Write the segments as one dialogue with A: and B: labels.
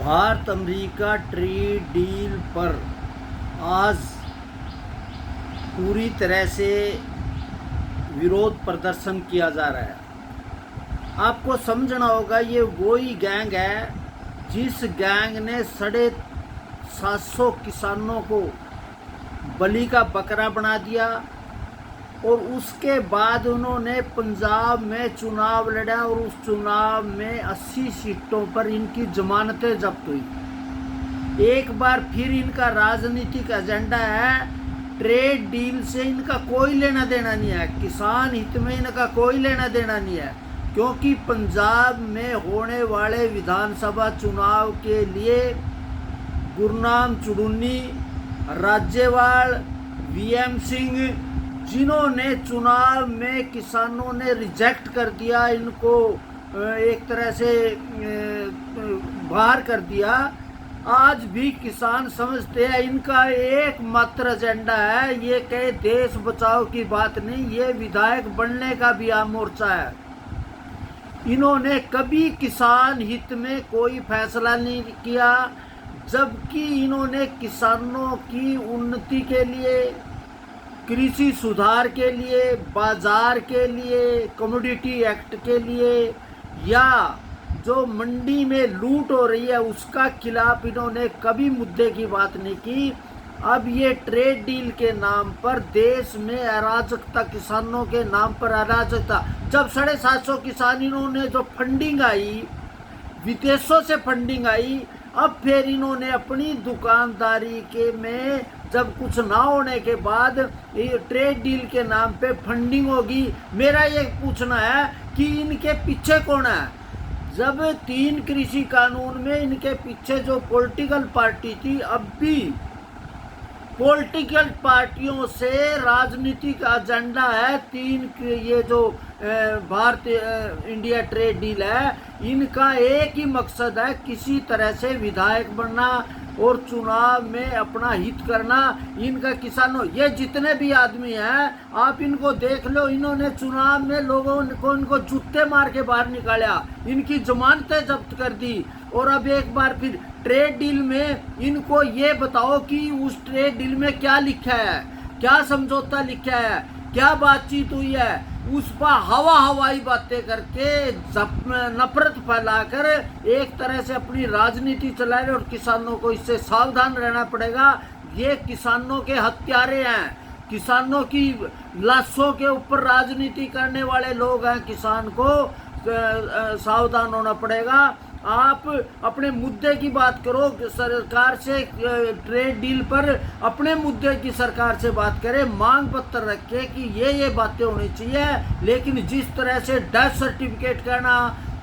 A: Bharat America trade deal पर आज पूरी तरह से विरोध प्रदर्शन किया जा रहा है। आपको समझना होगा, ये वही गैंग है जिस गैंग ने 750 किसानों को बलि का बकरा बना दिया और उसके बाद उन्होंने पंजाब में चुनाव लड़ा और उस चुनाव में 80 सीटों पर इनकी जमानतें जब्त हुई। एक बार फिर इनका राजनीतिक एजेंडा है, ट्रेड डील से इनका कोई लेना देना नहीं है, किसान हित में इनका कोई लेना देना नहीं है, क्योंकि पंजाब में होने वाले विधानसभा चुनाव के लिए गुरनाम चुड़ूनी, राज्यवाल, वीएम सिंह, जिन्होंने चुनाव में किसानों ने रिजेक्ट कर दिया, इनको एक तरह से बाहर कर दिया, आज भी किसान समझते हैं इनका एकमात्र एजेंडा है, ये कहे देश बचाओ की बात नहीं, ये विधायक बनने का भी आम मोर्चा है। इन्होंने कभी किसान हित में कोई फैसला नहीं किया, जबकि इन्होंने किसानों की उन्नति के लिए, कृषि सुधार के लिए, बाजार के लिए, कमोडिटी एक्ट के लिए या जो मंडी में लूट हो रही है उसका खिलाफ इन्होंने कभी मुद्दे की बात नहीं की। अब ये ट्रेड डील के नाम पर देश में अराजकता, किसानों के नाम पर अराजकता, जब 750 किसान इन्होंने जो फंडिंग आई, विदेशों से फंडिंग आई, अब फिर इन्होंने अपनी दुकानदारी के में जब कुछ ना होने के बाद ये ट्रेड डील के नाम पे फंडिंग होगी। मेरा ये पूछना है कि इनके पीछे कौन है? जब 3 कृषि कानून में इनके पीछे जो पॉलिटिकल पार्टी थी, अब भी पॉलिटिकल पार्टियों से राजनीतिक एजेंडा है। 3 ये जो भारत इंडिया ट्रेड डील है, इनका एक ही मकसद है, किसी तरह से विधायक बनना और चुनाव में अपना हित करना। इनका किसानों, ये जितने भी आदमी हैं आप इनको देख लो, इन्होंने चुनाव में लोगों को इनको जूते मार के बाहर निकाला, इनकी जमानतें जब्त कर दी। और अब एक बार फिर ट्रेड डील में इनको ये बताओ कि उस ट्रेड डील में क्या लिखा है, क्या समझौता लिखा है, क्या बातचीत हुई है। उस पर हवाई बातें करके नफरत फैलाकर एक तरह से अपनी राजनीति चला रहे, और किसानों को इससे सावधान रहना पड़ेगा। ये किसानों के हत्यारे हैं, किसानों की लाशों के ऊपर राजनीति करने वाले लोग हैं। किसान को सावधान होना पड़ेगा। आप अपने मुद्दे की बात करो सरकार से, ट्रेड डील पर अपने मुद्दे की सरकार से बात करें, मांग पत्र रखे कि ये बातें होनी चाहिए। लेकिन जिस तरह से डेथ सर्टिफिकेट करना,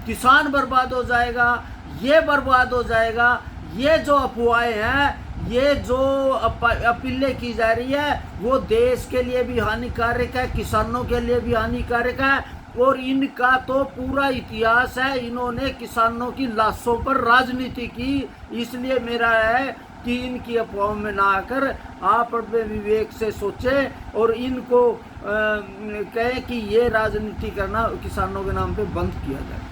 A: किसान बर्बाद हो जाएगा, ये बर्बाद हो जाएगा, ये जो अफवाहें हैं, ये जो अपीलें की जा रही है, वो देश के लिए भी हानिकारक है, किसानों के लिए भी हानिकारक है। और इनका तो पूरा इतिहास है, इन्होंने किसानों की लाशों पर राजनीति की। इसलिए मेरा है कि इनकी अफवाहों में ना आकर आप अपने विवेक से सोचें और इनको कहें कि ये राजनीति करना किसानों के नाम पे बंद किया जाए।